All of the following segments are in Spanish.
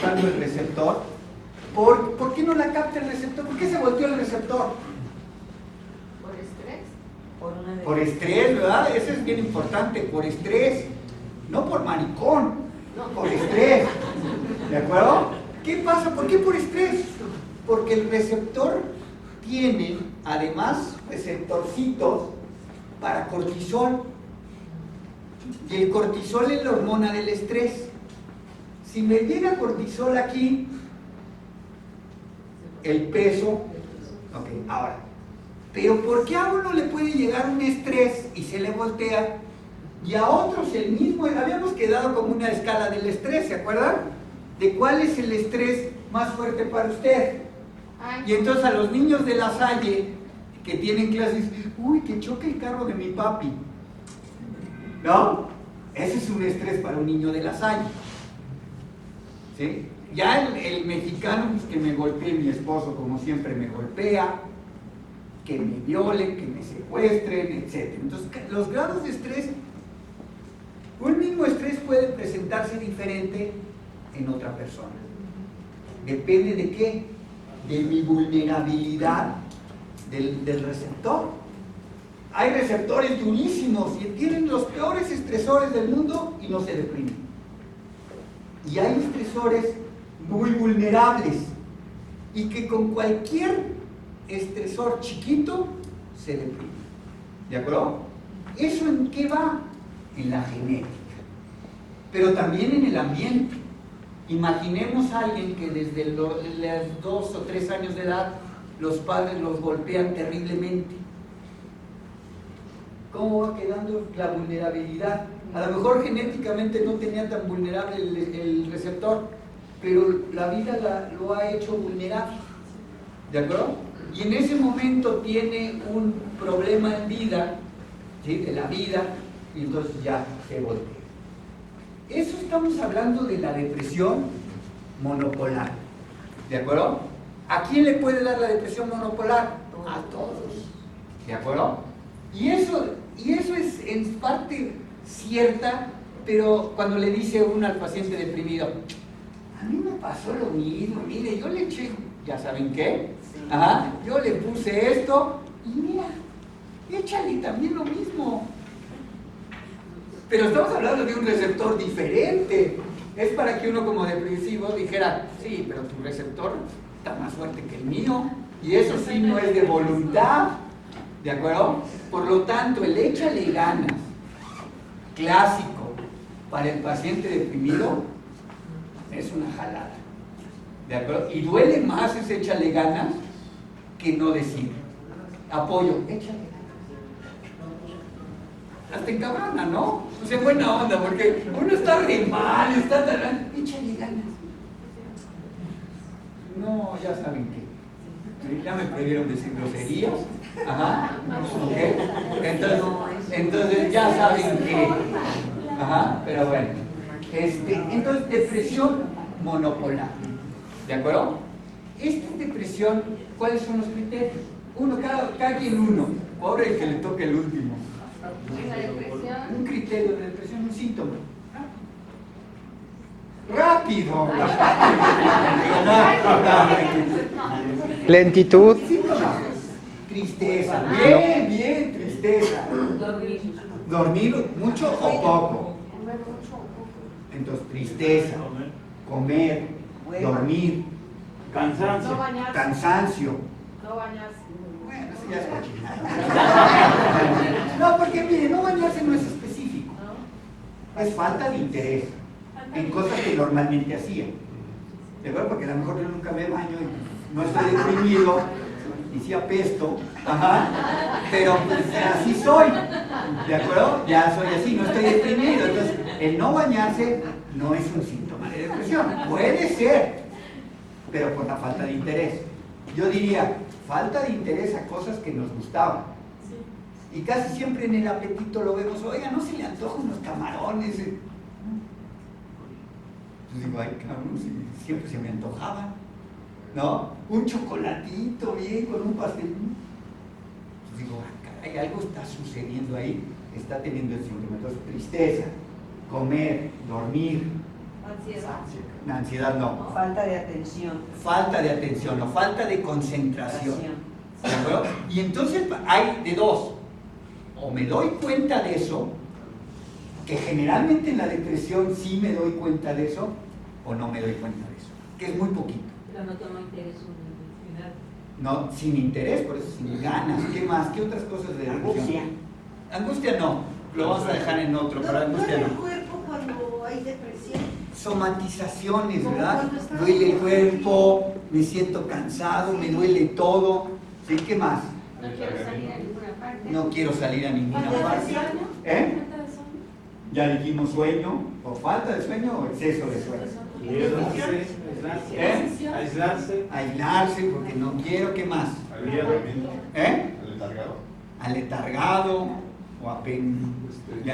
captando el receptor. ¿Por qué no la capta el receptor? ¿Por qué se volteó el receptor? ¿Por estrés? Por estrés, ¿verdad? Eso es bien importante, por estrés. No por maricón, no, por estrés. ¿De acuerdo? ¿Qué pasa? ¿Por qué por estrés? Porque el receptor tiene, además, receptorcitos para cortisol. Y el cortisol es la hormona del estrés. Si me llega cortisol aquí, el peso. Ok, ahora. Pero ¿por qué a uno le puede llegar un estrés y se le voltea? Y a otros el mismo. Habíamos quedado como una escala del estrés, ¿se acuerdan? De cuál es el estrés más fuerte para usted. Y entonces a los niños de La Salle que tienen clases, uy, que choque el carro de mi papi. ¿No? Ese es un estrés para un niño de La Salle. ¿Sí? Ya el mexicano, pues, que me golpee mi esposo como siempre me golpea, que me violen, que me secuestren, etc. Entonces, los grados de estrés, un mismo estrés puede presentarse diferente en otra persona. Depende de qué, de mi vulnerabilidad del receptor. Hay receptores durísimos y tienen los peores estresores del mundo y no se deprimen. Y hay estresores muy vulnerables y que con cualquier estresor chiquito se deprime. ¿De acuerdo? ¿Eso en qué va? En la genética, pero también en el ambiente. Imaginemos a alguien que desde los 2 o 3 años de edad los padres los golpean terriblemente. ¿Cómo va quedando la vulnerabilidad? A lo mejor genéticamente no tenía tan vulnerable el receptor, pero la vida lo ha hecho vulnerable. ¿De acuerdo? Y en ese momento tiene un problema en vida, ¿sí? De la vida, y entonces ya se voltea. Eso estamos hablando de la depresión monopolar. ¿De acuerdo? ¿A quién le puede dar la depresión monopolar? A todos. ¿De acuerdo? Y eso es en parte cierta, pero cuando le dice uno al paciente deprimido, a mí me pasó lo mismo, mire, yo le eché, ¿ya saben qué? Ajá, yo le puse esto, y mira, échale también lo mismo. Pero estamos hablando de un receptor diferente. Es para que uno como depresivo dijera, sí, pero tu receptor está más fuerte que el mío, y eso sí no es de voluntad. ¿De acuerdo? Por lo tanto, el échale ganas clásico para el paciente deprimido es una jalada. ¿De acuerdo? Y duele más ese échale ganas que no decir. Apoyo, échale ganas. Hasta encabrona, ¿no? O sea, buena onda, porque uno está re mal, está tan... Échale ganas. No, ya saben qué. ¿Sí? Ya me prohibieron decir groserías. Ajá. ¿Okay? Entonces ya saben que. Ajá, pero bueno. Entonces, depresión monopolar. ¿De acuerdo? Esta depresión, ¿cuáles son los criterios? Cada quien uno. Pobre el que le toque el último. Un criterio de depresión, un síntoma. ¡Rápido! Lentitud. Tristeza. Bien, tristeza. Dormir mucho o poco. Entonces, tristeza, comer, dormir, Cansancio. cansancio. No bañarse. Bueno, eso ya es cochinada. No, porque mire, no bañarse no es específico. Es falta de interés en cosas que normalmente hacía. ¿De acuerdo? Porque a lo mejor yo nunca me baño y no estoy deprimido y sí apesto, ajá, pero pues, así soy. ¿De acuerdo? Ya soy así, no estoy deprimido. Entonces, el no bañarse no es un síntoma de depresión. Puede ser, pero por la falta de interés. Yo diría, falta de interés a cosas que nos gustaban. Y casi siempre en el apetito lo vemos, oiga, ¿no se le antojan unos camarones? Entonces digo, ay, cabrón, siempre se me antojaban, ¿no? Un chocolatito bien con un pastel. Entonces digo, ah, caray, algo está sucediendo ahí, está teniendo el síntoma. Entonces, tristeza, comer, dormir, Ansiedad. La ansiedad no. Falta de atención. Falta de atención o falta de concentración. ¿De acuerdo? Y entonces hay de dos. O me doy cuenta de eso, que generalmente en la depresión sí me doy cuenta de eso, o no me doy cuenta de eso, que es muy poquito. Pero no toma interés en la No, sin interés, por eso sin ganas. ¿Qué más? ¿Qué otras cosas de depresión? Angustia no, lo vamos a dejar en otro, pero angustia ¿Duele el no. cuerpo cuando hay depresión? Somatizaciones, Como ¿verdad? cuando estás Duele el como cuerpo, me siento cansado, me duele todo. ¿Sí? ¿Qué más? No quiero salir a ninguna parte. No quiero salir a ninguna ¿Falta de parte. sueño? ¿Eh? Falta de sueño. Ya dijimos sueño, o falta de sueño o exceso de sueño. ¿Eh? Aislarse. Aislarse porque no quiero, ¿qué más? ¿Eh? Aletargado o apentontado.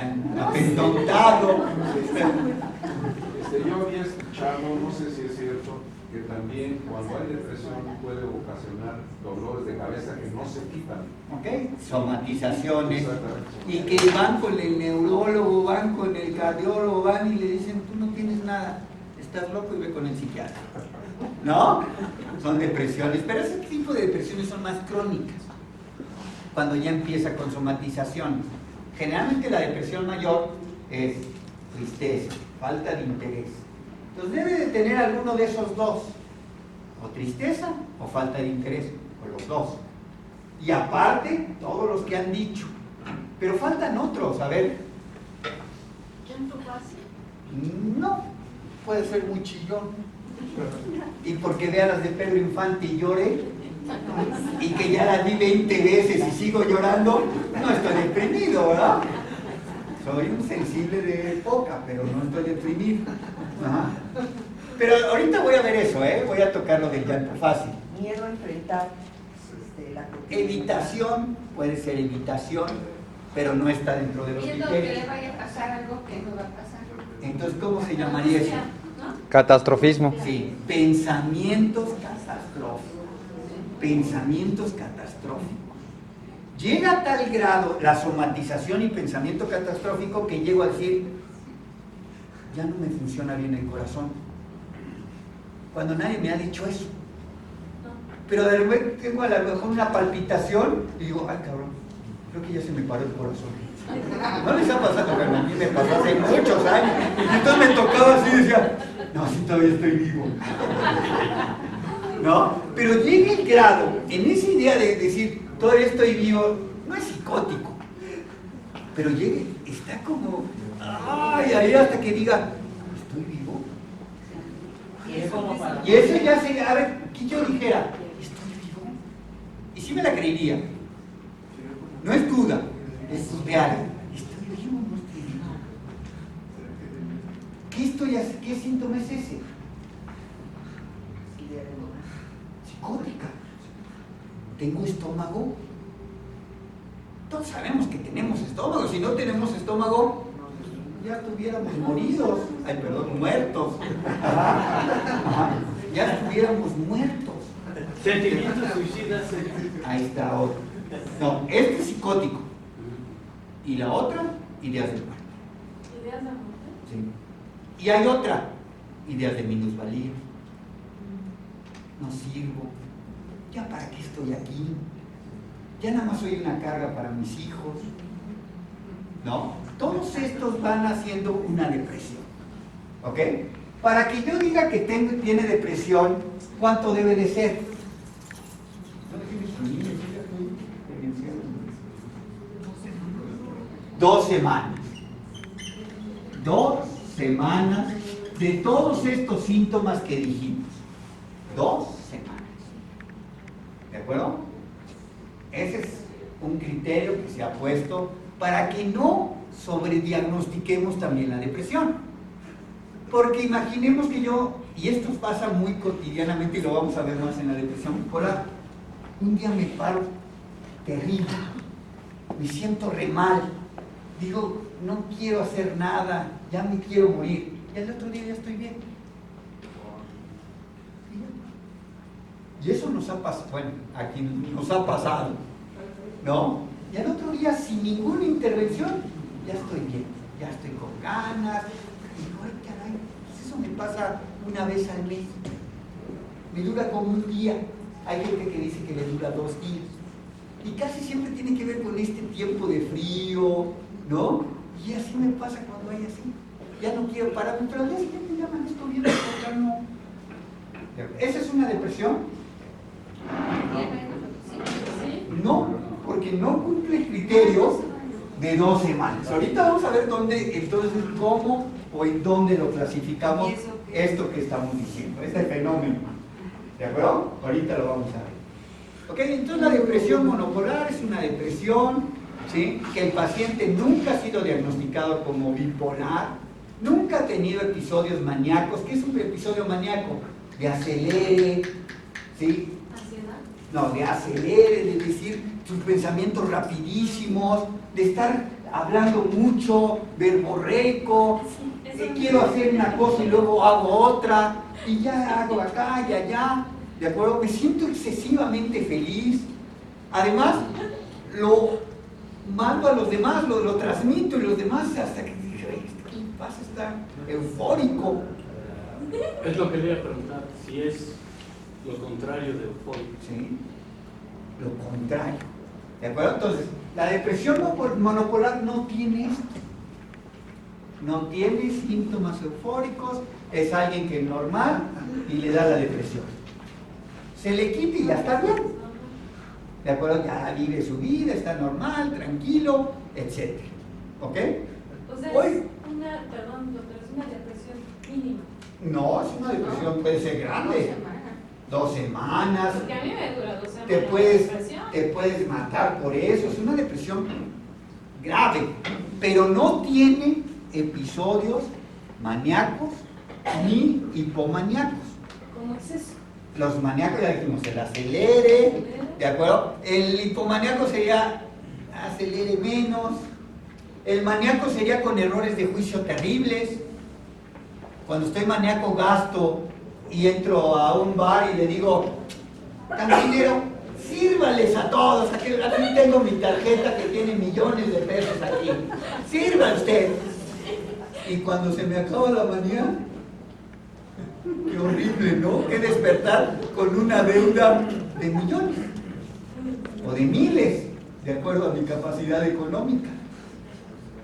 Yo había escuchado, no sé si es cierto, que también cuando hay depresión puede ocasionar dolores de cabeza que no se quitan. ¿Ok? Somatizaciones. Exactamente. Y que van con el neurólogo, van con el cardiólogo, van y le dicen, tú no tienes nada, estás loco y ve con el psiquiatra. ¿No? Son depresiones, pero ese tipo de depresiones son más crónicas, cuando ya empieza con somatizaciones. Generalmente la depresión mayor es tristeza, falta de interés. Entonces debe de tener alguno de esos dos, o tristeza o falta de interés, o los dos. Y aparte, todos los que han dicho. Pero faltan otros, a ver. ¿Llanto fácil? No, puede ser muy chillón. Y porque vea las de Pedro Infante y llore, y que ya las vi 20 veces y sigo llorando, no estoy deprimido, ¿verdad? Soy un sensible de época, pero no estoy deprimido. Ajá. Pero ahorita voy a ver eso, voy a tocar lo del llanto fácil. Miedo a enfrentar la Evitación, puede ser evitación, pero no está dentro de los Viendo que criterios. le vaya a pasar algo que no va a pasar. Entonces, ¿cómo se llamaría eso? ¿No? Catastrofismo. Sí, pensamientos catastróficos. Pensamientos catastróficos. Llega a tal grado la somatización y pensamiento catastrófico que llego a decir, ya no me funciona bien el corazón. Cuando nadie me ha dicho eso. Pero de repente tengo a lo mejor una palpitación y digo, ay cabrón, creo que ya se me paró el corazón. ¿No les ha pasado? Pero a mí me pasó hace muchos años. Y entonces me tocaba así y decía, no, sí todavía estoy vivo. ¿No? Pero llega el grado, en esa idea de decir, todavía estoy vivo, no es psicótico. Pero llega, está como, ay, ahí hasta que diga, estoy vivo. Y eso ya se, a ver, que yo dijera, estoy vivo. Y sí me la creería. No es duda, es real. ¿Estoy vivo o no estoy vivo? ¿Qué síntoma es ese? Psicótica. ¿Tengo estómago? Todos sabemos que tenemos estómago. Si no tenemos estómago, ya estuviéramos moridos. Ay, perdón, muertos. Ajá. Ya estuviéramos muertos. Sentimientos suicidas. Ahí está otro. No, este es psicótico. Y la otra, ideas de muerte. ¿Ideas de muerte? Sí. Y hay otra, ideas de minusvalía. No sirvo. ¿Ya para qué estoy aquí? Ya nada más soy una carga para mis hijos. ¿No? Todos estos van haciendo una depresión. ¿Ok? Para que yo diga que tiene depresión, ¿cuánto debe de ser? 2 semanas. 2 semanas de todos estos síntomas que dijimos. 2 semanas. ¿De acuerdo? Ese es un criterio que se ha puesto para que no sobrediagnostiquemos también la depresión. Porque imaginemos que yo, y esto pasa muy cotidianamente y lo vamos a ver más en la depresión bipolar, un día me paro terrible, me siento re mal, digo, no quiero hacer nada, ya me quiero morir, y al otro día ya estoy bien. Y eso nos ha pasado, bueno, aquí nos ha pasado, ¿no? Y al otro día, sin ninguna intervención, ya estoy bien, ya estoy con ganas, y digo, ay caray, eso eso me pasa una vez al mes. Me dura como un día. Hay gente que dice que le dura 2 días. Y casi siempre tiene que ver con este tiempo de frío, ¿no? Y así me pasa cuando hay así. Ya no quiero pararme, pero al día siguiente ya amanezco bien, ya no. ¿Esa es una depresión? No, porque no cumple criterios de 2 semanas. Ahorita vamos a ver dónde, entonces, cómo o en dónde lo clasificamos esto que estamos diciendo, este fenómeno. ¿De acuerdo? Ahorita lo vamos a ver. Ok, entonces la depresión monopolar es una depresión, ¿sí?, que el paciente nunca ha sido diagnosticado como bipolar, nunca ha tenido episodios maníacos. ¿Qué es un episodio maníaco? De acelere, ¿sí? ¿Ansiedad? No, de acelere, de decir sus pensamientos rapidísimos, de estar hablando mucho, verborreico, quiero hacer una cosa y luego hago otra, y ya hago acá y allá, ¿de acuerdo? Me siento excesivamente feliz. Además, lo mando a los demás, lo transmito y los demás hasta que dije, ¿qué pasa? Está eufórico. Es lo que le iba a preguntar, si es lo contrario de eufórico. ¿Sí? Lo contrario. ¿De acuerdo? Entonces, la depresión monopolar no tiene esto. No tiene síntomas eufóricos, es alguien que es normal y le da la depresión. Se le quita y ya está bien. ¿De acuerdo? Ya vive su vida, está normal, tranquilo, etc. ¿Ok? O sea, Hoy, es una, perdón, doctor, es una depresión mínima. no, es una depresión, puede ser grande. 2 semanas. Porque a mí me dura 2 semanas. Te depresión. puedes matar por eso. Es una depresión grave, pero no tiene episodios maníacos ni hipomaníacos. ¿Cómo es eso? Los maníacos, ya dijimos, el acelere, ¿de acuerdo? El hipomaníaco sería acelere menos. El maníaco sería con errores de juicio terribles. Cuando estoy maníaco gasto y entro a un bar y le digo, cantinero, sírvales a todos, aquí tengo mi tarjeta que tiene millones de pesos aquí, sirva usted. Y cuando se me acaba la manía, qué horrible, ¿no? Que despertar con una deuda de millones o de miles, de acuerdo a mi capacidad económica.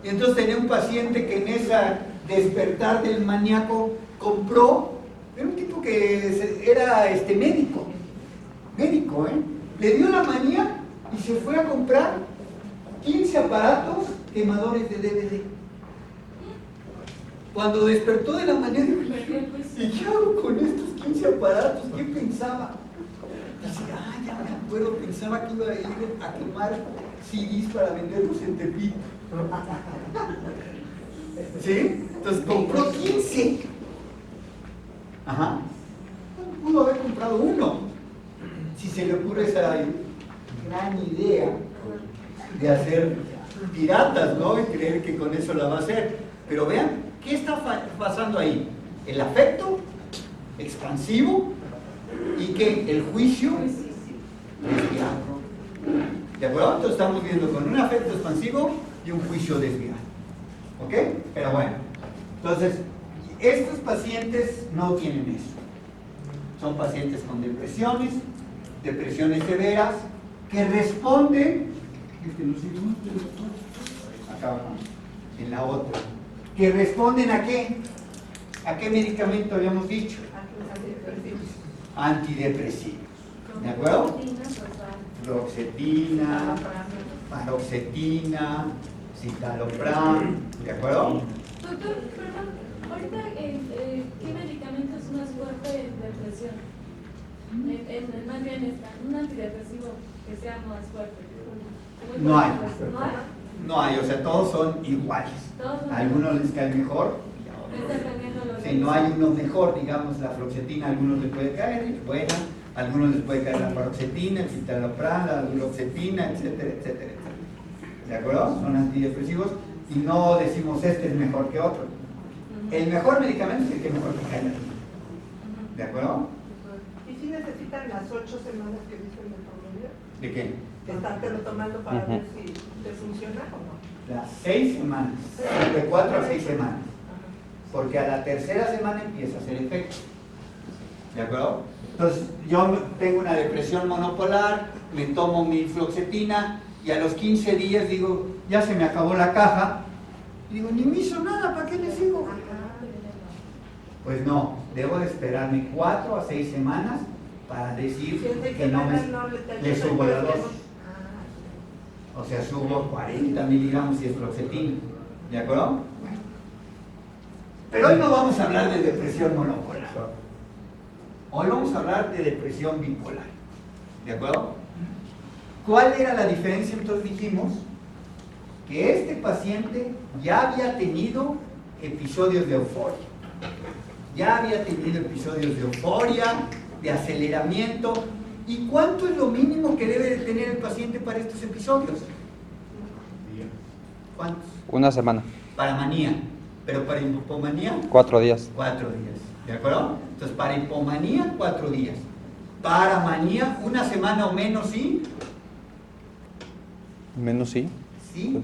Y entonces tenía un paciente que en esa despertar del maníaco compró, era un tipo que era médico, le dio la manía y se fue a comprar 15 aparatos quemadores de DVD. Cuando despertó de la manía, dijo, ¿y qué hago con estos 15 aparatos? ¿Qué pensaba? Dice, ya me acuerdo, pensaba que iba a ir a quemar CDs para venderlos en Tepito. ¿Sí? Entonces compró 15. Ajá. Pudo haber comprado uno. Si se le ocurre esa gran idea de hacer piratas, ¿no? Y creer que con eso la va a hacer. Pero vean, ¿qué está pasando ahí? El afecto expansivo y que el juicio desviado. ¿De acuerdo? Entonces estamos viendo con un afecto expansivo y un juicio desviado. ¿Ok? Pero bueno, entonces, estos pacientes no tienen eso. Son pacientes con depresiones severas, que responden, acá abajo, en la otra, que responden ¿a qué? ¿A qué medicamento habíamos dicho? Antidepresivos. ¿De acuerdo? Fluoxetina, paroxetina, citalopram, ¿de acuerdo? Doctor, perdón, ahorita, ¿qué medicamento es más fuerte en depresión? Más bien un antidepresivo que sea más fuerte. No hay. ¿No hay? No hay, o sea, todos son iguales. A algunos les cae mejor y a otros. Si no hay uno mejor, digamos, la fluoxetina a algunos les puede caer, es buena, a algunos les puede caer la paroxetina, el citalopram, la duloxetina, etcétera, etcétera, etcétera. ¿De acuerdo? Son antidepresivos y no decimos este es mejor que otro. El mejor medicamento es el que mejor te cae. ¿De acuerdo? ¿Y si necesitan las 8 semanas que dicen de promedio? ¿De qué? De estártelo tomando para ver si te funciona o no. Las 6 semanas, de 4 a 6 semanas. porque a la tercera semana empieza a hacer efecto. ¿De acuerdo? Entonces, yo tengo una depresión monopolar, me tomo mi fluoxetina y a los 15 días digo, ya se me acabó la caja. Y digo, ni me hizo nada, ¿para qué le sigo? Pues no, debo de esperarme 4 a 6 semanas para decir que no le subo la dosis. O sea, subo 40 miligramos si es fluoxetina. ¿De acuerdo? Bueno. Pero hoy no vamos a hablar de depresión monopolar. Hoy vamos a hablar de depresión bipolar. ¿De acuerdo? ¿Cuál era la diferencia? Entonces dijimos que este paciente ya había tenido episodios de euforia. Ya había tenido episodios de euforia, de aceleramiento. ¿Y cuánto es lo mínimo que debe de tener el paciente para estos episodios? ¿Cuántos? Una semana. Para manía. Pero para hipomanía, 4 días. 4 días. ¿De acuerdo? Entonces, para hipomanía, 4 días. Para manía, una semana o menos, ¿sí? Menos sí. ¿Sí?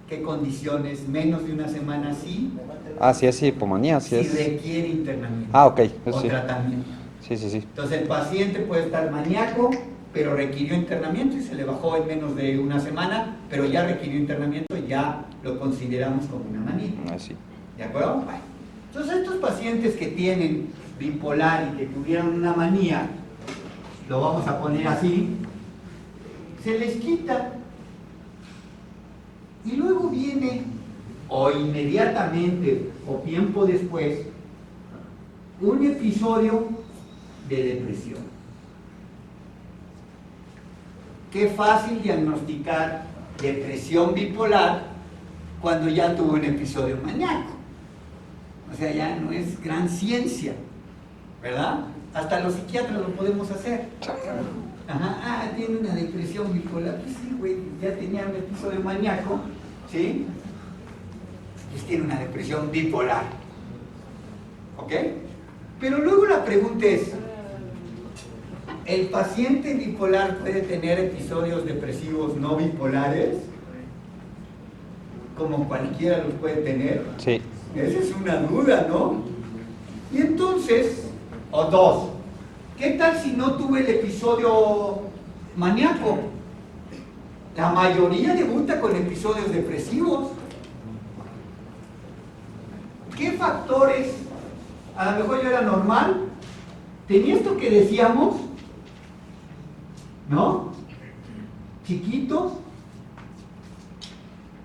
¿Qué condiciones? Menos de una semana, ¿sí? Ah, sí es hipomanía, sí Si es. requiere internamiento. Ah, ok. O Sí. tratamiento. Sí, sí, sí. Entonces, el paciente puede estar maníaco, pero requirió internamiento y se le bajó en menos de una semana, pero ya requirió internamiento y ya lo consideramos como una manía. Ah, sí. ¿De acuerdo? Bueno. Entonces, estos pacientes que tienen bipolar y que tuvieron una manía, lo vamos a poner así, se les quita y luego viene, o inmediatamente, o tiempo después, un episodio de depresión. Qué fácil diagnosticar depresión bipolar cuando ya tuvo un episodio maníaco. O sea, ya no es gran ciencia, ¿verdad? Hasta los psiquiatras lo podemos hacer. Ajá, tiene una depresión bipolar. Pues sí, güey, ya tenía un episodio maníaco, ¿sí? Pues tiene una depresión bipolar. ¿Ok? Pero luego la pregunta es, ¿el paciente bipolar puede tener episodios depresivos no bipolares? Como cualquiera los puede tener. Sí. Esa es una duda, ¿no? Y entonces, o dos, ¿qué tal si no tuve el episodio maníaco? La mayoría debuta con episodios depresivos. ¿Qué factores? A lo mejor yo era normal, tenía esto que decíamos, ¿no? Chiquitos.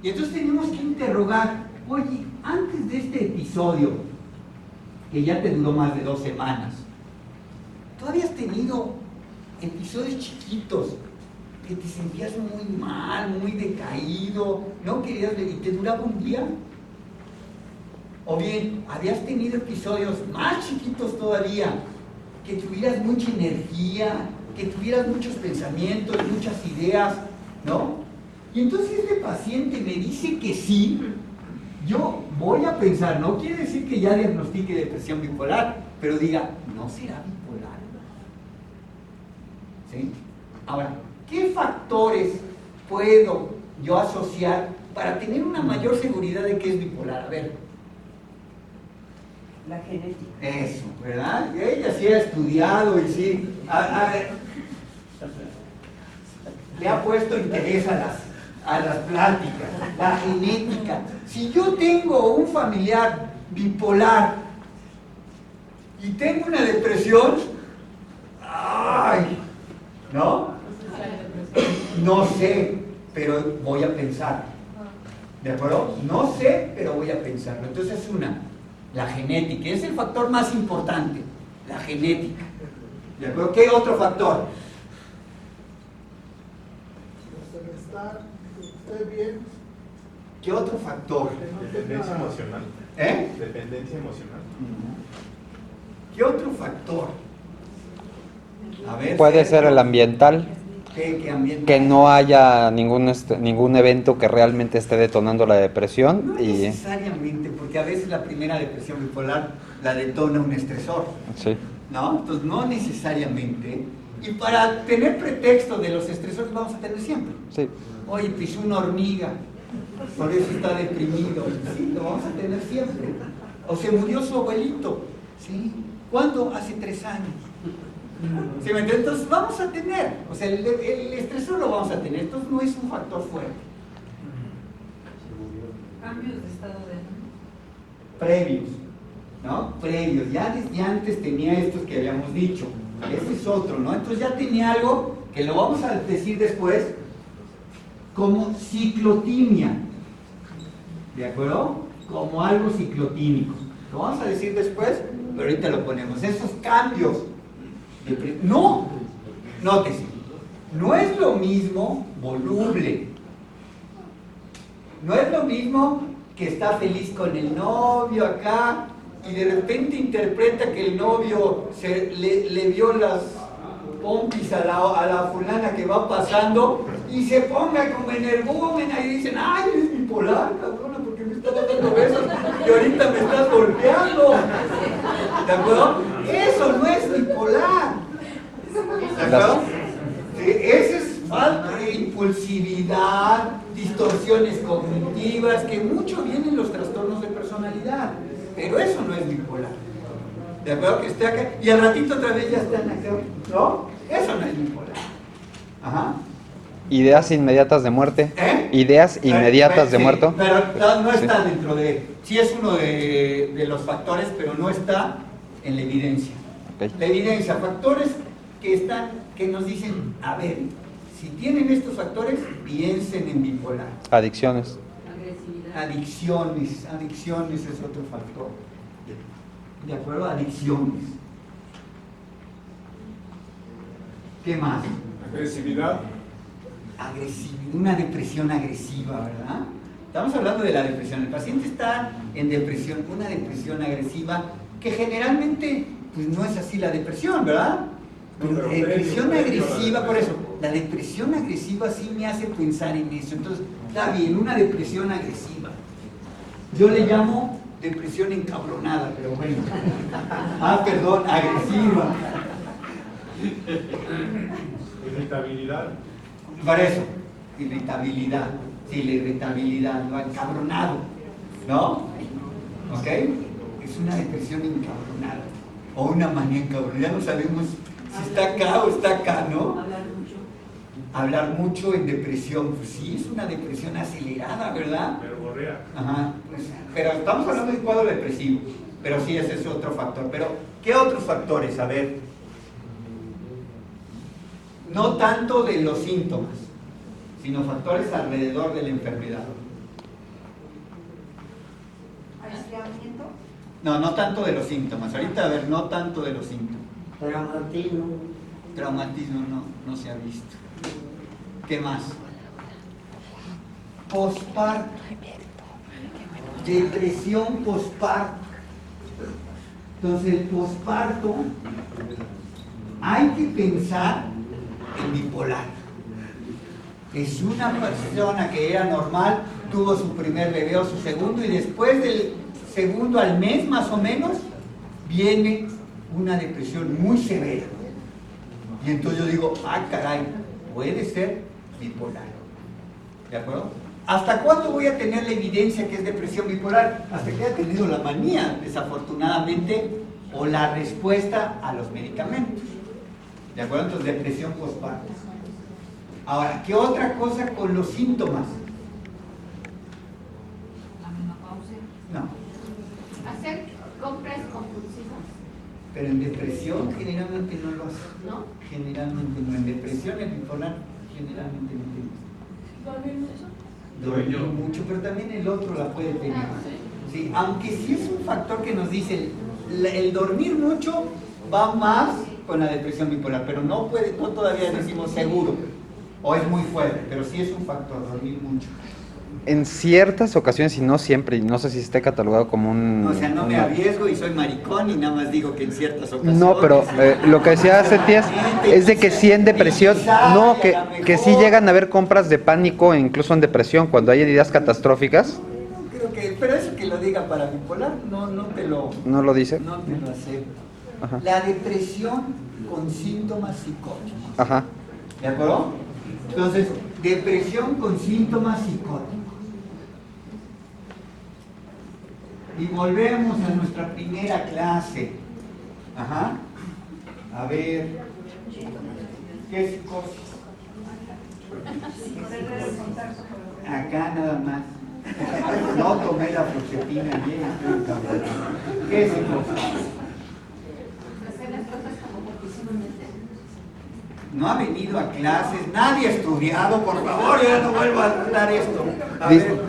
Y entonces tenemos que interrogar, oye, antes de este episodio, que ya te duró más de 2 semanas, ¿tú habías tenido episodios chiquitos que te sentías muy mal, muy decaído, no querías y te duraba un día? O bien, habías tenido episodios más chiquitos todavía, que tuvieras mucha energía, que tuvieras muchos pensamientos, muchas ideas, ¿no? Y entonces este paciente me dice que sí, yo voy a pensar, no quiere decir que ya diagnostique depresión bipolar, pero diga, ¿no será bipolar? ¿Sí? Ahora, ¿qué factores puedo yo asociar para tener una mayor seguridad de que es bipolar? A ver. La genética. Eso, ¿verdad? Ella sí ha estudiado y sí. A ver, le ha puesto interés a las pláticas, la genética. Si yo tengo un familiar bipolar y tengo una depresión, ¡ay! ¿No? No sé, pero voy a pensar. ¿De acuerdo? No sé, pero voy a pensarlo. Entonces es la genética, es el factor más importante, la genética. ¿De acuerdo? ¿Qué otro factor? Esté bien. ¿Qué otro factor? Dependencia emocional. ¿Eh? Dependencia emocional. ¿Qué otro factor? A ver, Puede ser el ambiental, ¿Qué ambiente? que no haya ningún evento que realmente esté detonando la depresión. No Y necesariamente, porque a veces la primera depresión bipolar la detona un estresor, sí. ¿no? Entonces no necesariamente. Y para tener pretexto de los estresores vamos a tener siempre. Sí. Oye, pisó una hormiga, por eso está deprimido. Sí, lo vamos a tener siempre. O se murió su abuelito, ¿sí? ¿Cuándo? Hace 3 años. ¿Sí me entiendes? Entonces vamos a tener, o sea, el estresor lo vamos a tener, entonces no es un factor fuerte. Cambios de estado de ánimo. Previos, ¿no? Previos, ya desde antes tenía estos que habíamos dicho, este es otro, ¿no? Entonces ya tenía algo que lo vamos a decir después como ciclotimia, ¿de acuerdo? Como algo ciclotímico, lo vamos a decir después, pero ahorita lo ponemos, esos cambios, no, nótese, no es lo mismo voluble, no es lo mismo que está feliz con el novio acá y de repente interpreta que el novio le vio las pompis a la fulana que va pasando y se ponga como energúmena y dicen, ay, es bipolar, cabrona, porque me estás dando besos y ahorita me estás golpeando. ¿De acuerdo? Eso no es bipolar. ¿De acuerdo? Sí, ese es falta de impulsividad, distorsiones cognitivas, que mucho vienen en los trastornos de personalidad, pero eso no es bipolar. ¿De acuerdo? Que esté acá y al ratito otra vez ya están acá, ¿no? Eso no es bipolar. Ajá. Ideas inmediatas de muerte. Ideas inmediatas de muerte. Pero no está dentro de... Sí es uno de los factores, pero no está en la evidencia. Okay. La evidencia, factores que nos dicen, a ver, si tienen estos factores, piensen en bipolar. Adicciones. Adicciones es otro factor. ¿De acuerdo? Adicciones. ¿Qué más? Agresividad. Una depresión agresiva, ¿verdad? Estamos hablando de la depresión. El paciente está en depresión, una depresión agresiva, que generalmente pues no es así la depresión, ¿verdad? Pero Depresión agresiva, por eso, la depresión agresiva sí me hace pensar en eso. Entonces, está bien, una depresión agresiva. Yo le llamo depresión encabronada, pero bueno. Perdón, agresiva. Irritabilidad. Para eso, irritabilidad. Sí, la irritabilidad, lo encabronado, ¿no? ¿Ok? Es una depresión encabronada. O una manía encabronada. Ya no sabemos si está acá o está acá, ¿no? Hablar mucho en depresión. Pues sí, es una depresión acelerada, ¿verdad? Verborrea. Ajá. Pues, pero estamos hablando de un cuadro depresivo. Pero sí, ese es otro factor. Pero, ¿qué otros factores? A ver. No tanto de los síntomas, sino factores alrededor de la enfermedad. Aislamiento. No tanto de los síntomas. Ahorita, a ver, no tanto de los síntomas. Traumatismo no se ha visto. ¿Qué más? Posparto. Depresión posparto. Entonces, el posparto, hay que pensar en bipolar. Es una persona que era normal, tuvo su primer bebé o su segundo, y después del segundo al mes más o menos, viene una depresión muy severa. Y entonces yo digo, caray, puede ser bipolar. ¿De acuerdo? ¿Hasta cuándo voy a tener la evidencia que es depresión bipolar? Hasta que haya tenido la manía, desafortunadamente, o la respuesta a los medicamentos. ¿De acuerdo? Entonces, depresión postparto. Ahora, ¿qué otra cosa con los síntomas? La menopausia. No. Hacer compras compulsivas. Pero en depresión generalmente no lo hace. ¿No? Generalmente no. En depresión, el bipolar generalmente no tiene. ¿Dormir mucho? Dormir mucho, pero también el otro la puede tener. Sí, aunque sí es un factor que nos dice, el dormir mucho va más con la depresión bipolar, pero no todavía decimos seguro, o es muy fuerte, pero sí es un factor, dormir mucho. En ciertas ocasiones, y no siempre, y no sé si esté catalogado como un... O sea, no me arriesgo y soy maricón y nada más digo que en ciertas ocasiones... No, pero lo que decía Cetías es de que sí en depresión, no, que sí llegan a haber compras de pánico, incluso en depresión, cuando hay ideas catastróficas. Creo que, pero eso que lo diga para bipolar, no te lo... ¿No lo dice? No te lo acepto. Ajá. La depresión con síntomas psicóticos. Ajá. ¿De acuerdo? Entonces, depresión con síntomas psicóticos. Y volvemos a nuestra primera clase. Ajá. A ver. ¿Qué psicosis? Acá nada más. No tomé la fluoxetina bien, estoy cabrón. ¿Qué psicosis? Hacer las cosas como porque sí me meten. No ha venido a clases, nadie ha estudiado, por favor, ya no vuelvo a tratar esto. A Dis- ver,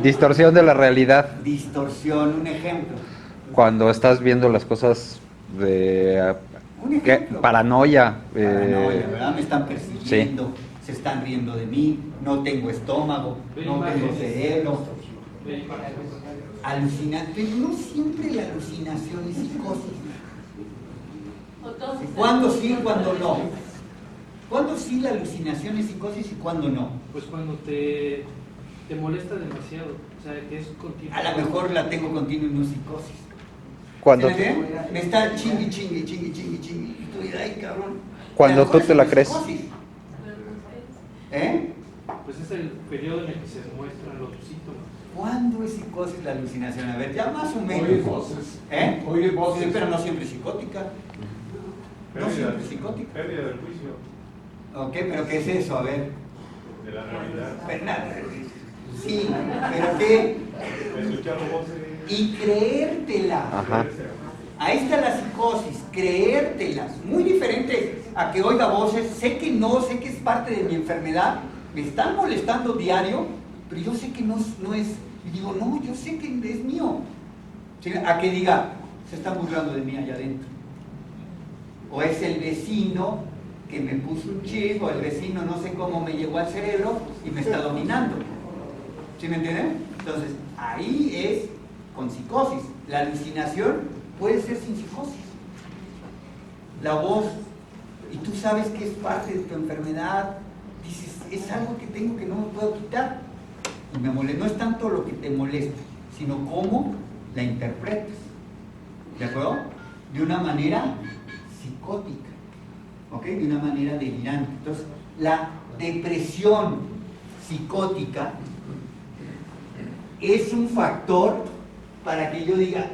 distorsión de la realidad. distorsión, un ejemplo. Cuando estás viendo las cosas de Un ejemplo. paranoia. Paranoia, ¿verdad? Me están persiguiendo, se están riendo de mí, no tengo estómago, no tengo cerebro. Alucinante, pero no siempre la alucinación es psicosis. ¿Cuándo sí y cuándo no? ¿Cuándo sí la alucinación es psicosis y cuándo no? Pues cuando te molesta demasiado, o sea, que es continuo. A lo mejor la tengo continua y no psicosis. Cuando, ¿Sí me entiende? Me está chingue. Y tú dirás, ay, cabrón. Cuando A lo mejor tú te la es crees. psicosis. ¿Eh? Pues es el periodo en el que se demuestran los síntomas. ¿Cuándo es psicosis la alucinación? A ver, ya más o menos. Oye voces. ¿Eh? Oye voces. Sí, pero no siempre psicótica. No Pérdida, siempre psicótica. pérdida del juicio, Ok, pero ¿qué es eso? A ver. de la realidad, Pero nada. Sí, pero ¿qué? escuchar voces, Y creértela. Ajá. Ahí está la psicosis, creértelas. Muy diferente a que oiga voces, sé que no, sé que es parte de mi enfermedad, me están molestando diario, pero yo sé que no es, y digo, no, yo sé que es mío. ¿Sí? A que diga, se está burlando de mí allá adentro. O es el vecino que me puso un chip, o el vecino no sé cómo me llegó al cerebro y me está dominando. ¿Sí me entienden? Entonces, ahí es con psicosis. La alucinación puede ser sin psicosis. La voz, y tú sabes que es parte de tu enfermedad, dices, es algo que tengo que no me puedo quitar. Y me molesta. No es tanto lo que te molesta, sino cómo la interpretas. ¿De acuerdo? De una manera psicótica, ¿ok? De una manera delirante. Entonces, la depresión psicótica es un factor para que yo diga,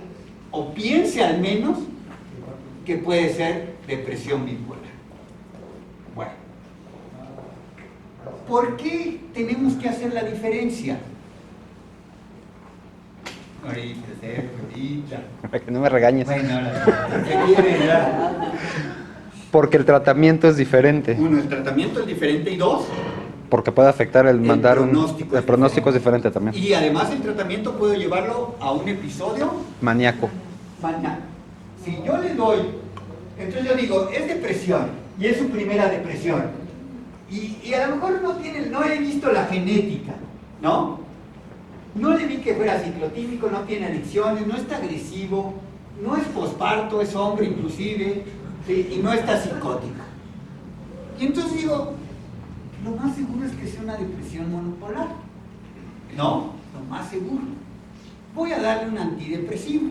o piense al menos, que puede ser depresión bipolar. Bueno, ¿por qué tenemos que hacer la diferencia? Ahorita. Para que no me regañes. Bueno, ahora, ¿qué quiere ya? Porque el tratamiento es diferente. Uno, el tratamiento es diferente, y dos, Porque puede afectar el mandar un. pronóstico El es pronóstico es diferente también. y además el tratamiento puedo llevarlo a un episodio Maníaco. mañana. Si yo le doy, entonces yo digo, es depresión, y es su primera depresión, y a lo mejor no he visto la genética, ¿no? No le vi que fuera ciclotímico, no tiene adicciones, no está agresivo, no es posparto, es hombre inclusive, ¿sí? Y no está psicótico. Y entonces digo, lo más seguro es que sea una depresión monopolar, ¿no? Lo más seguro. Voy a darle un antidepresivo.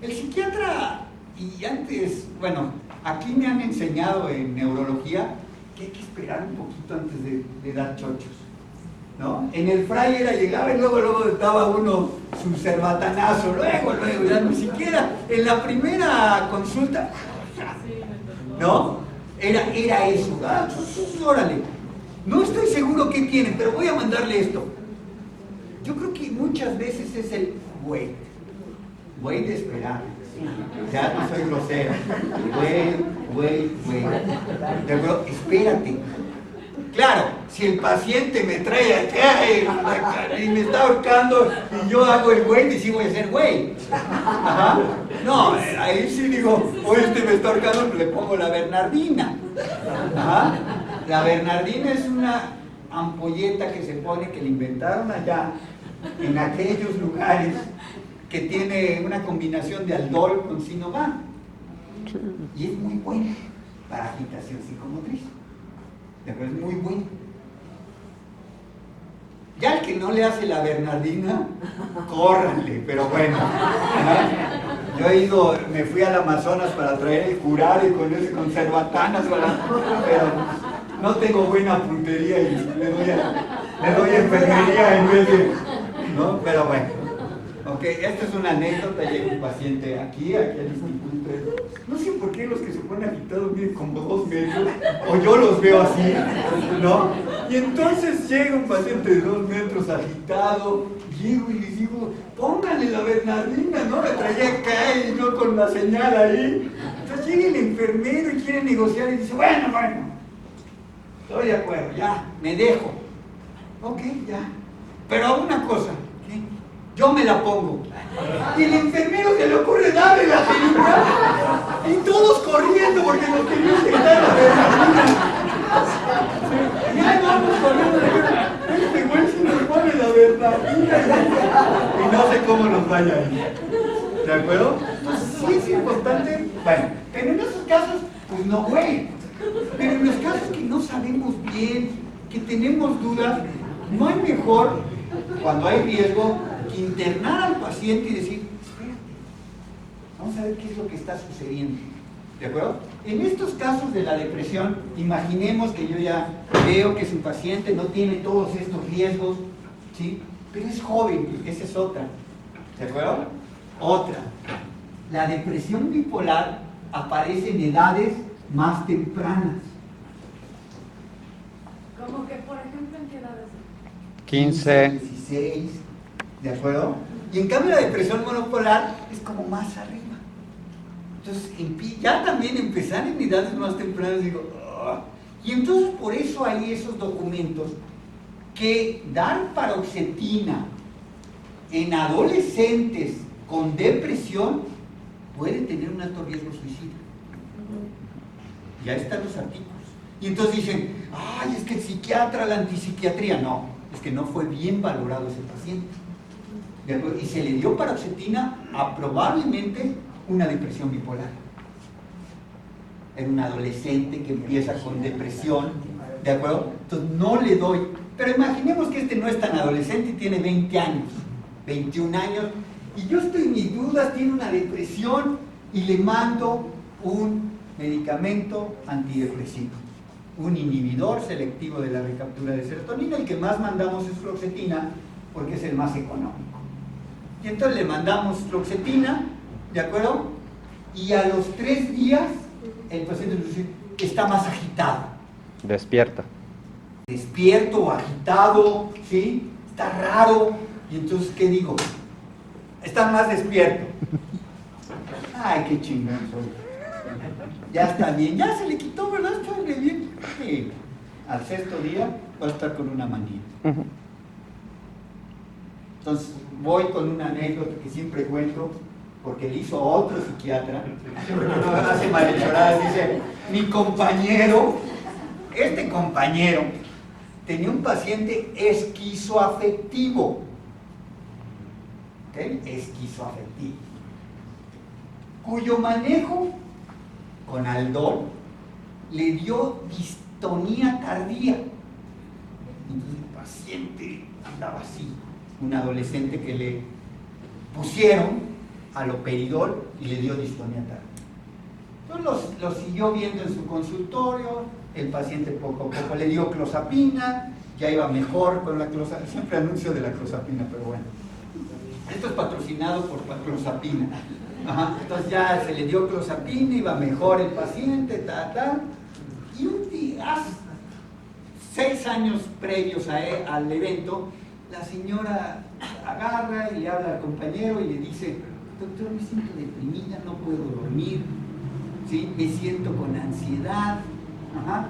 El psiquiatra, y antes, bueno, aquí me han enseñado en neurología que hay que esperar un poquito antes de dar chochos, ¿no? En el fray era llegaba y luego estaba uno su cerbatanazo, luego, ya ni siquiera en la primera consulta, ¿no? Era eso, órale, no estoy seguro qué tiene, pero voy a mandarle esto. Yo creo que muchas veces es el wait de esperar. Ya no soy grosero. Wait. De acuerdo, espérate. Claro, si el paciente me trae acá y me está ahorcando y yo hago el güey, y sí voy a ser güey. Ajá. No, ahí sí digo, oye, me está ahorcando, pues le pongo la Bernardina. Ajá. La Bernardina es una ampolleta que se pone, que le inventaron allá, en aquellos lugares, que tiene una combinación de aldol con Sinovan. Y es muy buena para agitación psicomotriz. Es muy bueno. Ya el que no le hace la Bernardina, córranle, pero bueno. Yo me fui al Amazonas para traer el curare con cerbatanas, pero no tengo buena puntería y le doy enfermería en vez de... ¿no? Pero bueno, ok. Ok, esta es una anécdota. Llega un paciente aquí al instituto. No sé por qué los que se ponen agitados miden como 2 metros, o yo los veo así, ¿no? Y entonces llega un paciente de 2 metros agitado, llego y les digo, pónganle la Bernardina, ¿no? La traía acá y yo con la señal ahí. Entonces llega el enfermero y quiere negociar y dice, bueno, estoy de acuerdo, ya, me dejo. Ok, ya. Pero una cosa, ¿sí? Yo me la pongo. Y el enfermero se le ocurre darle la jeringa y todos corriendo porque nos querían quitar la Bernardina. Ya vamos corriendo. Este güey se nos pone la Bernardina y no sé cómo nos vaya ahí. ¿De acuerdo? Entonces sí es importante. Bueno, pero en esos casos, pues no, güey. Pero en los casos que no sabemos bien, que tenemos dudas, no hay mejor, cuando hay riesgo, que internar al paciente y decir, espérate, vamos a ver qué es lo que está sucediendo. ¿De acuerdo? En estos casos de la depresión, imaginemos que yo ya veo que su paciente no tiene todos estos riesgos, ¿sí? Pero es joven, esa es otra. ¿De acuerdo? Otra. La depresión bipolar aparece en edades más tempranas. Como que, por ejemplo, ¿en qué edades? 15. 16, ¿de acuerdo? Y en cambio la depresión monopolar es como más arriba. Entonces, ya también empezar en edades más tempranas, digo, "Ah". Y entonces por eso hay esos documentos que dar paroxetina en adolescentes con depresión puede tener un alto riesgo suicida. Ya están los artículos. Y entonces dicen, ay, es que el psiquiatra, la antipsiquiatría. No, es que no fue bien valorado ese paciente. ¿De acuerdo? Y se le dio paroxetina a probablemente una depresión bipolar. Era un adolescente que empieza con depresión, ¿de acuerdo? Entonces no le doy. Pero imaginemos que este no es tan adolescente y tiene 20 años, 21 años, y yo estoy en mis dudas, tiene una depresión, y le mando un medicamento antidepresivo, un inhibidor selectivo de la recaptura de serotonina. El que más mandamos es fluoxetina, porque es el más económico. Y entonces le mandamos fluoxetina, ¿de acuerdo? Y a los 3 días el paciente está más agitado. Despierta. Despierto o agitado, ¿sí? Está raro. Y entonces, ¿qué digo? Está más despierto. Ay, qué chingón soy. Ya está bien, ya se le quitó, ¿verdad? Está bien. Sí. Al 6º día va a estar con una manía. Entonces, voy con una anécdota que siempre cuento, porque le hizo otro psiquiatra, siempre que uno hace malhechoradas, dice, mi compañero, este compañero, tenía un paciente esquizoafectivo, ¿ok? Esquizoafectivo, cuyo manejo con Aldol le dio distonía tardía. Entonces el paciente andaba así, un adolescente que le pusieron haloperidol y le dio distonía tardía. Entonces lo siguió viendo en su consultorio, el paciente poco a poco le dio clozapina, ya iba mejor con la clozapina, siempre anuncio de la clozapina, pero bueno. Esto es patrocinado por clozapina. Ajá. Entonces ya se le dio clozapina, iba mejor el paciente, y un día, 6 años previos al evento, la señora agarra y le habla al compañero y le dice, doctor, me siento deprimida, no puedo dormir, ¿sí? Me siento con ansiedad. Ajá.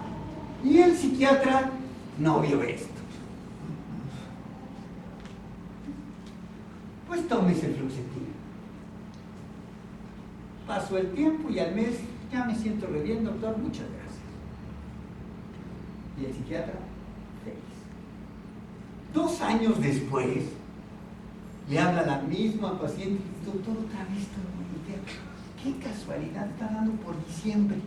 Y el psiquiatra no vio esto. Pues tómese fluoxetina. Pasó el tiempo y al mes, ya me siento re bien, doctor, muchas gracias. Y el psiquiatra, feliz. 2 años después, le habla la misma paciente, doctor, otra vez qué casualidad, está dando por diciembre.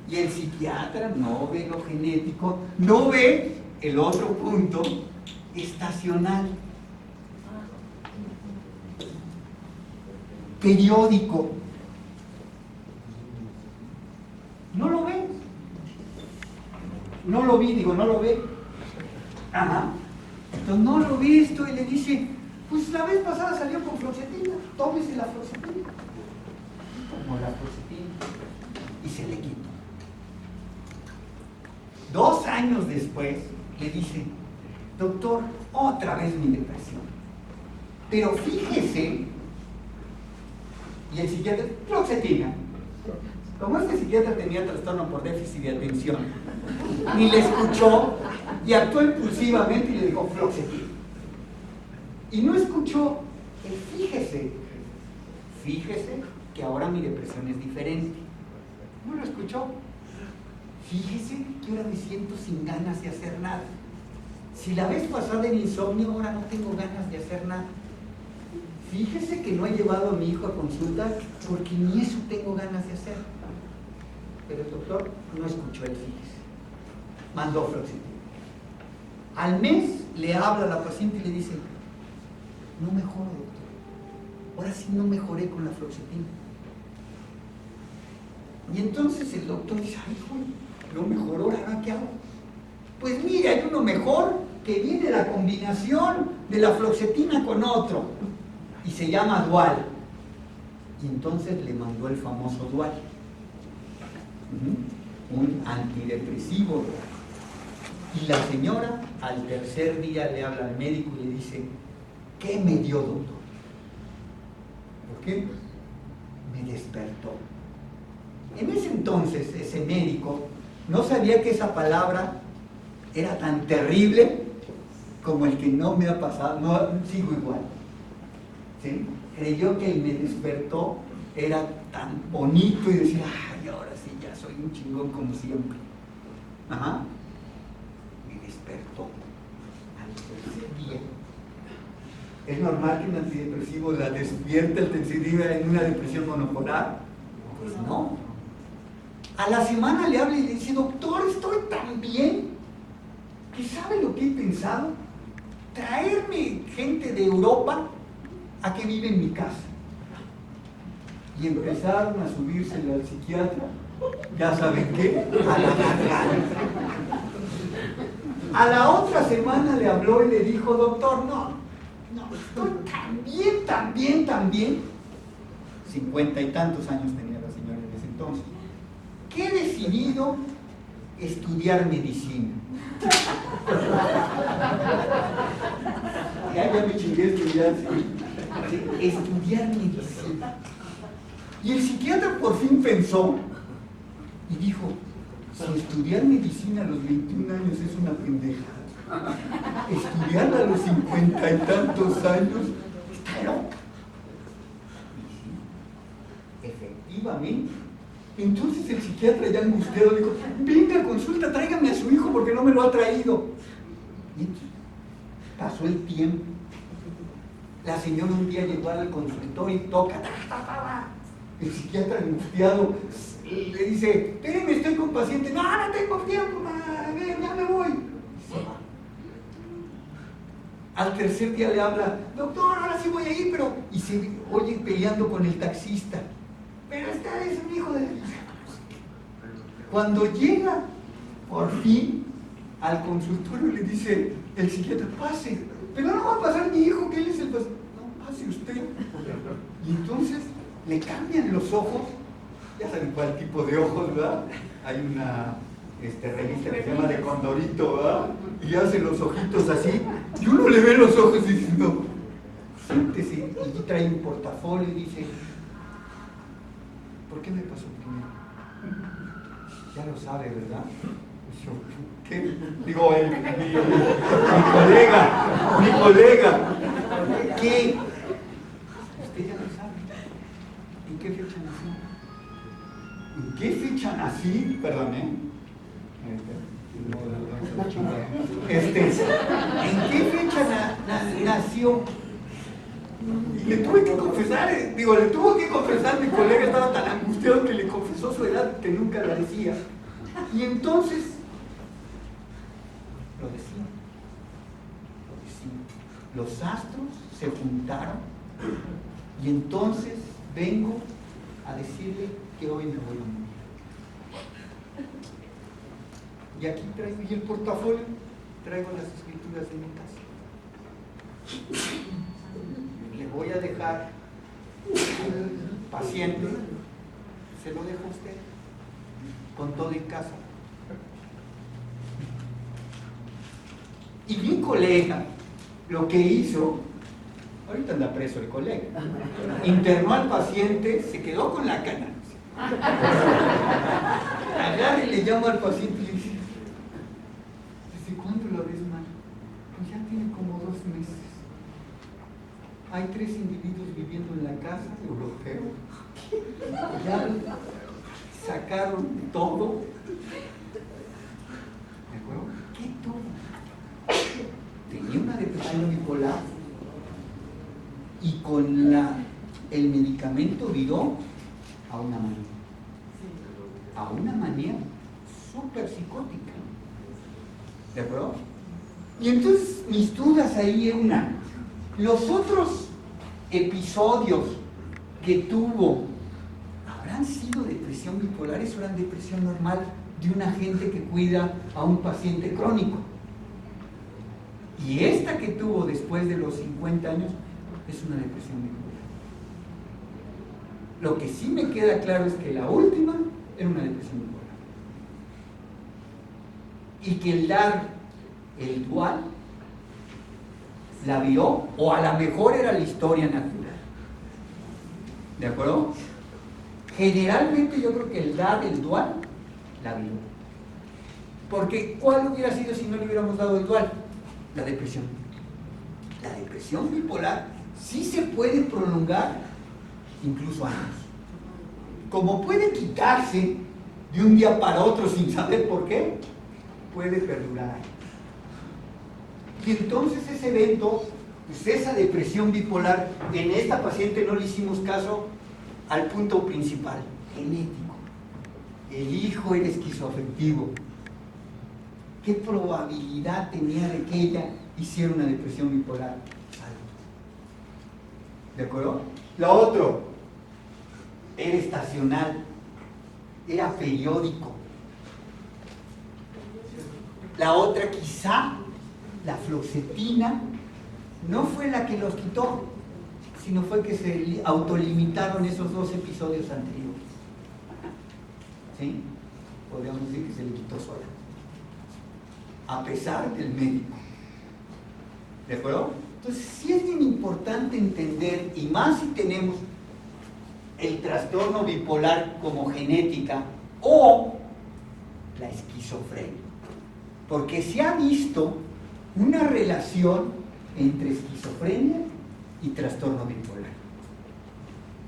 Y el psiquiatra no ve lo genético, no ve el otro punto estacional. Periódico. No lo ve. No lo ve. Ajá. Entonces no lo ve esto y le dice, Pues la vez pasada salió con fluoxetina, tómese la fluoxetina. Tomó la fluoxetina y se le quitó. 2 años después le dice, doctor, otra vez mi depresión. Pero fíjese, y el psiquiatra, fluoxetina. Como este psiquiatra tenía trastorno por déficit de atención, ni le escuchó y actuó impulsivamente y le dijo fluoxetina. Y no escuchó el fíjese que ahora mi depresión es diferente. No lo escuchó. Fíjese que ahora me siento sin ganas de hacer nada. Si la vez pasada en insomnio, ahora no tengo ganas de hacer nada. Fíjese que no he llevado a mi hijo a consulta porque ni eso tengo ganas de hacer. Pero el doctor no escuchó el fíjese. Mandó fluoxetina. Al mes le habla a la paciente y le dice, no mejoro, doctor. Ahora sí no mejoré con la fluoxetina. Y entonces el doctor dice, ay, no mejoró, ¿ahora qué hago? Pues mire, hay uno mejor que viene la combinación de la fluoxetina con otro y se llama Dual. Y entonces le mandó el famoso Dual, un antidepresivo Dual. Y la señora al tercer día le habla al médico y le dice, ¿qué me dio, doctor? ¿Por qué? Me despertó. En ese entonces ese médico no sabía que esa palabra era tan terrible como el que no me ha pasado, no sigo igual. ¿Sí? Creyó que el me despertó era tan bonito y decía, ay, ahora sí, ya soy un chingón como siempre. Ajá. Me despertó al tercer día. ¿Es normal que un antidepresivo la despierte el tercer día en una depresión monopolar? Pues no. A la semana le habla y le dice, doctor, estoy tan bien que ¿sabe lo que he pensado? Traerme gente de Europa a que vive en mi casa. Y empezaron a subírsele al psiquiatra, ya saben qué, a la garganta. A la otra semana le habló y le dijo, doctor, no, estoy tan bien. 50 y tantos años tenía la señora en ese entonces. Que he decidido estudiar medicina. Ya me chingué estudiar, sí. Estudiar medicina. Y el psiquiatra por fin pensó y dijo, si estudiar medicina a los 21 años es una pendejada, estudiarla a los 50 y tantos años está loca. Y sí, efectivamente. Entonces el psiquiatra ya angustiado dijo, venga a consulta, tráigame a su hijo porque no me lo ha traído. Y pasó el tiempo. La señora un día llegó al consultorio y toca. El psiquiatra angustiado le dice, espéreme, estoy con paciente. No tengo tiempo, ya me voy. Se va. Al tercer día le habla, doctor, ahora sí voy a ir, pero... Y se oye peleando con el taxista. Pero este es un hijo de... Cuando llega, por fin, al consultorio le dice el psiquiatra, pase, pero no va a pasar mi hijo, que él es el paciente. No, pase usted. Y entonces le cambian los ojos, ya saben cuál tipo de ojos, ¿verdad? Hay una revista que se llama De Condorito, ¿verdad? Y hace los ojitos así, y uno le ve los ojos diciendo, siéntese, y trae un portafolio y dice, ¿por qué me pasó primero? Ya lo sabe, ¿verdad? Yo, ¿qué? Digo, mi colega, ¿qué? Usted ya lo sabe. ¿En qué fecha nací? ¿En qué fecha nací? Perdón, ¿en qué fecha nació? Y le tuve que confesar, le tuvo que confesar, mi colega estaba tan angustiado que le confesó su edad que nunca la decía. Y entonces, lo decía. Los astros se juntaron y entonces vengo a decirle que hoy me voy a morir. Y aquí traigo, y el portafolio, traigo las escrituras de mi casa. voy a dejar al paciente, se lo dejo a usted, con todo en casa. Y mi colega, lo que hizo, ahorita anda preso el colega, internó al paciente, se quedó con la cana. Agarra y le llama al paciente y le dice, ¿desde cuándo lo ves mal? Pues ya tiene como 2 meses. Hay 3 individuos viviendo en la casa, europeos. Ya sacaron todo. ¿De acuerdo? ¿Qué todo? Tenía una depresión bipolar y con el medicamento viró a una manía. A una manía súper psicótica. ¿De acuerdo? Y entonces mis dudas ahí es una. Los otros episodios que tuvo, ¿habrán sido depresión bipolar? ¿Eso era depresión normal de una gente que cuida a un paciente crónico? Y esta que tuvo después de los 50 años es una depresión bipolar. Lo que sí me queda claro es que la última era una depresión bipolar. Y que el dar el dual la vio, o a lo mejor era la historia natural. ¿De acuerdo? Generalmente yo creo que el dar el dual la vio. Porque ¿cuál hubiera sido si no le hubiéramos dado el dual? La depresión. La depresión bipolar sí se puede prolongar incluso años. Como puede quitarse de un día para otro sin saber por qué, puede perdurar. Y entonces ese evento, pues esa depresión bipolar, en esta paciente no le hicimos caso al punto principal, genético. El hijo era esquizoafectivo. ¿Qué probabilidad tenía de que ella hiciera una depresión bipolar? ¿De acuerdo? Lo otro, era estacional, era periódico. La otra quizá, la fluoxetina, no fue la que los quitó, sino fue que se autolimitaron esos 2 episodios anteriores. ¿Sí? Podríamos decir que se le quitó sola, a pesar del médico. ¿De acuerdo? Entonces sí es bien importante entender, y más si tenemos el trastorno bipolar como genética o la esquizofrenia, porque se ha visto una relación entre esquizofrenia y trastorno bipolar.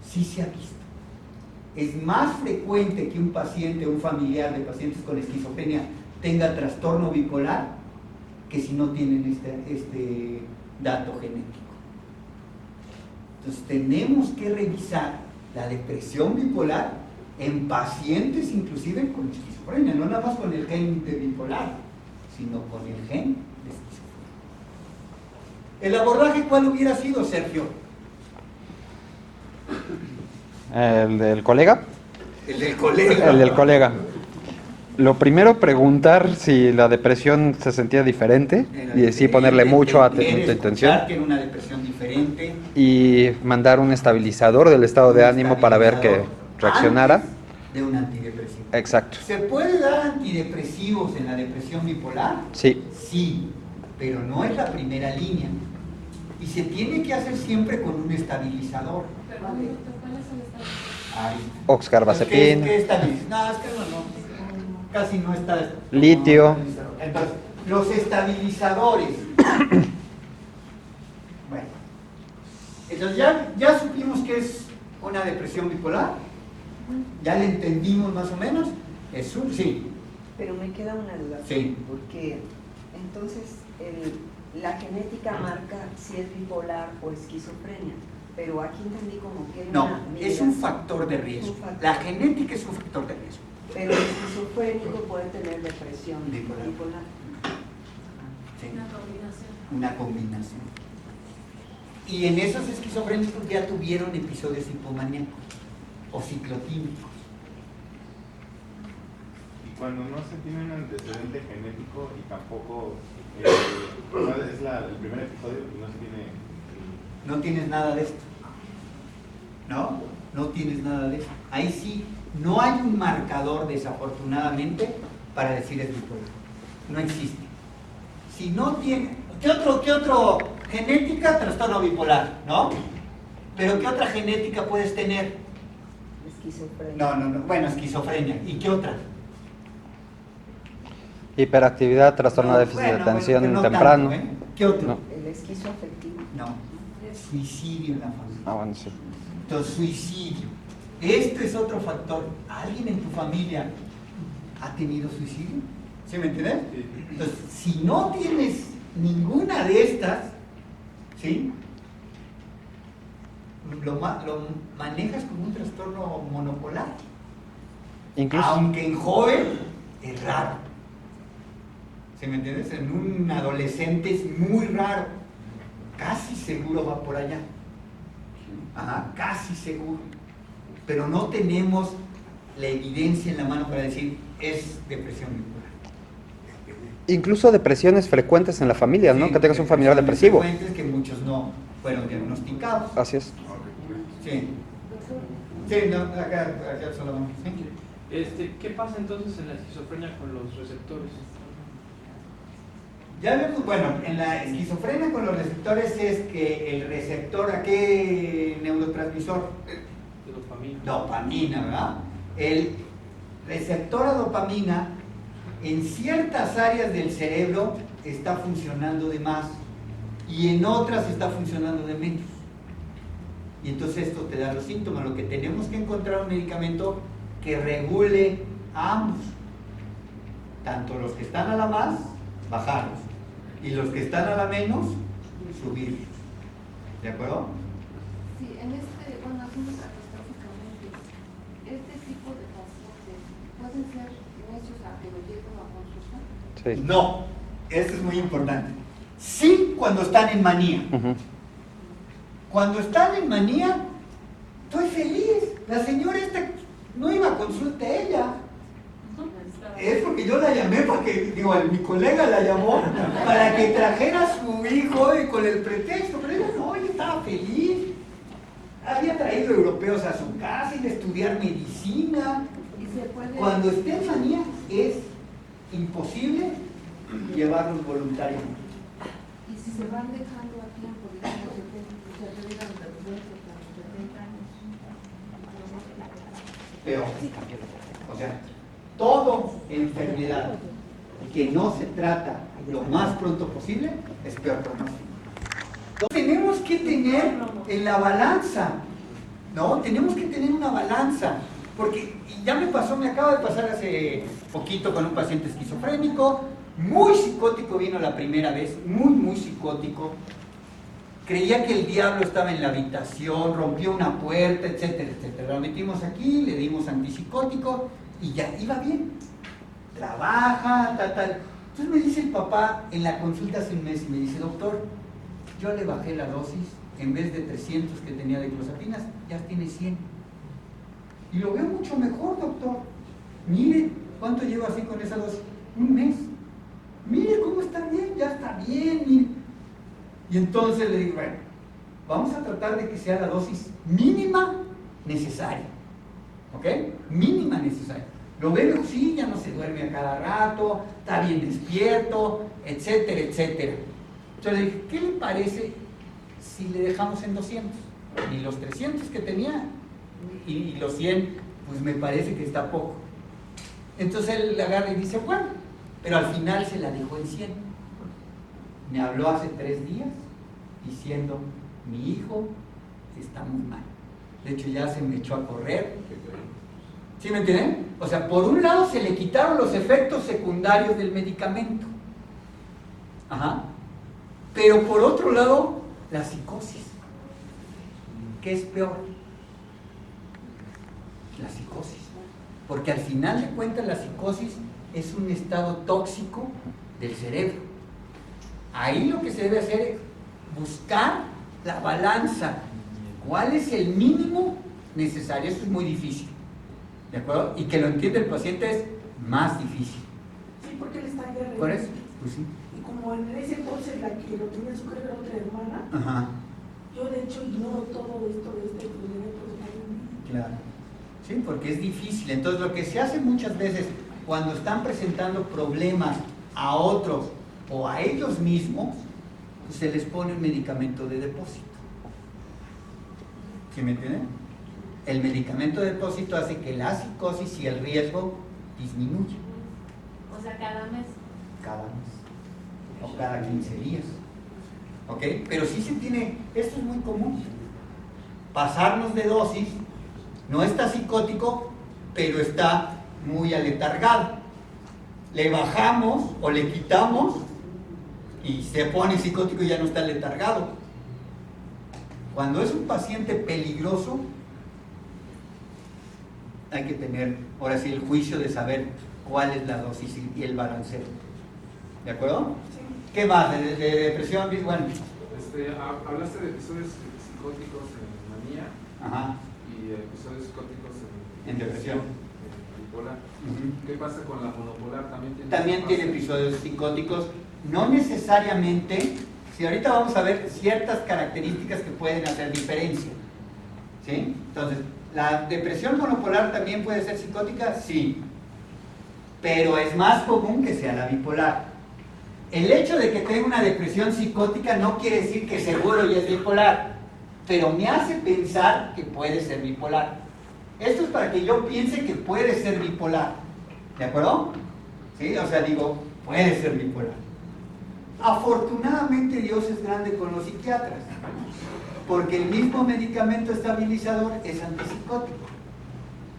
Sí se ha visto. Es más frecuente que un paciente o un familiar de pacientes con esquizofrenia tenga trastorno bipolar que si no tienen este dato genético. Entonces tenemos que revisar la depresión bipolar en pacientes inclusive con esquizofrenia, no nada más con el gen de bipolar, sino con el gen de esquizofrenia. ¿El abordaje cuál hubiera sido, Sergio? ¿El del colega? El del colega. El del colega. Lo primero, preguntar si la depresión se sentía diferente y sí ponerle mucho atención. Que era una depresión diferente. Y mandar un estabilizador del estado de ánimo para ver que reaccionara. Antes de un antidepresivo. Exacto. ¿Se puede dar antidepresivos en la depresión bipolar? Sí. Sí, pero no es la primera línea. Y se tiene que hacer siempre con un estabilizador. Perdón, doctor, ¿cuáles son estas? Oxcarbazepina. ¿Qué estabiliza? No, es que no. Casi no está. Litio. Entonces, los estabilizadores. Bueno. Entonces ya supimos que es una depresión bipolar. Ya le entendimos más o menos. Es un sí. Pero me queda una duda. Sí. Porque entonces la genética marca si es bipolar o esquizofrenia. Pero aquí entendí como que No, es un factor de riesgo. La genética es un factor de riesgo. Pero el esquizofrénico puede tener depresión Bipolar. Sí. Una combinación. Y en esos esquizofrénicos ya tuvieron episodios hipomaníacos o ciclotímicos. Y cuando no se tiene un antecedente genético y tampoco es el primer episodio y no se tiene no tienes nada de esto. ¿No? No tienes nada de esto. Ahí sí, no hay un marcador, desafortunadamente, para decir es bipolar. No existe. Si no tiene... ¿Qué otro? Genética, trastorno bipolar, ¿no? Pero ¿qué otra genética puedes tener? Esquizofrenia. No. Bueno, esquizofrenia. ¿Y qué otra? Hiperactividad, trastorno de déficit de atención temprano. Tanto, ¿eh? ¿Qué otro? No. El esquizoafectivo. No. Suicidio en la familia. Ah, bueno, sí. Entonces, suicidio. Esto es otro factor. ¿Alguien en tu familia ha tenido suicidio? ¿Sí me entiendes? Entonces, si no tienes ninguna de estas, ¿sí? Lo manejas como un trastorno monopolar. Incluso, Aunque en joven es raro. ¿Sí me entiendes? En un adolescente es muy raro. Casi seguro va por allá. Ajá, casi seguro. Pero no tenemos la evidencia en la mano para decir es depresión bipolar. incluso depresiones frecuentes en la familia, ¿no? Sí, Que tengas un familiar depresivo. frecuentes que muchos no fueron diagnosticados. Así es. Sí. Sí, no, acá solo vamos. ¿Sí? ¿Qué pasa entonces en la esquizofrenia con los receptores? Ya vemos, bueno, en la esquizofrenia con los receptores es que el receptor, ¿a qué neurotransmisor? De dopamina. Dopamina, ¿verdad? El receptor a dopamina en ciertas áreas del cerebro está funcionando de más y en otras está funcionando de menos. Y entonces esto te da los síntomas. Lo que tenemos que encontrar un medicamento que regule a ambos. Tanto los que están a la más, bajarlos. Y los que están a la menos, subirlos. ¿De acuerdo? Sí, bueno, haciendo catastróficamente, este tipo de pacientes pueden ser necios a que lo lleven a consulta. Sí. No, esto es muy importante. Sí, cuando están en manía. Ujú. Cuando están en manía, estoy feliz. La señora esta no iba a consulta ella. Es porque yo la llamé para que, mi colega la llamó para que trajera a su hijo y con el pretexto, pero ella no, ella estaba feliz. Había traído europeos a su casa, iba a estudiar medicina. Y se puede... Cuando esté en manía es imposible llevarlos voluntariamente. Y si se van dejando a tiempo, digamos, se retiran de los 20 a los 70 años. Peor. O sea, toda enfermedad que no se trata lo más pronto posible es peor pronóstico. Tenemos que tener en la balanza, ¿no? Tenemos que tener una balanza, porque ya me acaba de pasar hace poquito con un paciente esquizofrénico, muy psicótico, vino la primera vez, muy psicótico, creía que el diablo estaba en la habitación, rompió una puerta, etcétera, etcétera. Lo metimos aquí, le dimos antipsicótico y ya iba bien, trabaja, tal. Entonces me dice el papá en la consulta hace un mes y me dice, doctor, yo le bajé la dosis, en vez de 300 que tenía de clozapinas, ya tiene 100. Y lo veo mucho mejor, doctor. Mire, ¿cuánto lleva así con esa dosis? Un mes. Mire cómo está bien, ya está bien, mire. Y entonces le digo, bueno, vamos a tratar de que sea la dosis mínima necesaria. ¿Ok? Mínima necesaria. Lo veo, sí, ya no se duerme a cada rato, está bien despierto, etcétera, etcétera. Entonces le dije, ¿qué le parece si le dejamos en 200? Y los 300 que tenía y los 100, pues me parece que está poco. Entonces él agarra y dice, bueno, pero al final se la dejó en 100. Me habló hace 3 días diciendo, mi hijo está muy mal. De hecho ya se me echó a correr. ¿Sí me entienden? O sea, por un lado se le quitaron los efectos secundarios del medicamento. Ajá. Pero por otro lado, la psicosis. ¿Qué es peor? La psicosis. Porque al final de cuentas la psicosis es un estado tóxico del cerebro. Ahí lo que se debe hacer es buscar la balanza. ¿Cuál es el mínimo necesario? Eso es muy difícil. ¿De acuerdo? Y que lo entienda el paciente es más difícil. Sí, porque él está en guerra. ¿Por eso? Pues sí. Y como en ese entonces la que lo tenía en su cargo era otra hermana, Ajá. Yo de hecho ignoro todo esto de este problema por estar en Claro. Sí, porque es difícil. Entonces, lo que se hace muchas veces cuando están presentando problemas a otros o a ellos mismos, se les pone un medicamento de depósito. ¿Sí me entienden? El medicamento de depósito hace que la psicosis y el riesgo disminuya O sea, cada mes. cada mes o cada 15 días. ¿Ok? Pero sí se tiene, esto es muy común. Pasarnos de dosis, no está psicótico, pero está muy aletargado. Le bajamos o le quitamos y se pone psicótico y ya no está aletargado. Cuando es un paciente peligroso, hay que tener, ahora sí, el juicio de saber cuál es la dosis y el balanceo. ¿De acuerdo? ¿Qué más? ¿De depresión? Bueno. Hablaste de episodios psicóticos en manía. Ajá. Y episodios psicóticos En depresión. Bipolar. Uh-huh. ¿Qué pasa con la monopolar? También tiene episodios psicóticos, no necesariamente. Si ahorita vamos a ver ciertas características que pueden hacer diferencia. ¿Sí? Entonces, ¿la depresión monopolar también puede ser psicótica? Sí. Pero es más común que sea la bipolar. El hecho de que tenga una depresión psicótica no quiere decir que seguro ya es bipolar, pero me hace pensar que puede ser bipolar. Esto es para que yo piense que puede ser bipolar. ¿De acuerdo? ¿Sí? O sea, digo, puede ser bipolar. Afortunadamente Dios es grande con los psiquiatras, porque el mismo medicamento estabilizador es antipsicótico.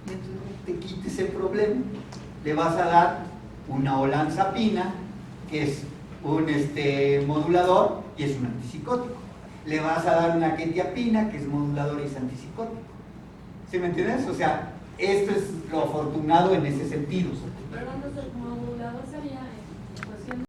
Y entonces te quita ese problema. Le vas a dar una olanzapina, que es un modulador y es un antipsicótico. Le vas a dar una quetiapina, que es modulador y es antipsicótico. ¿Sí me entiendes? O sea, esto es lo afortunado en ese sentido. Pero no sé cómo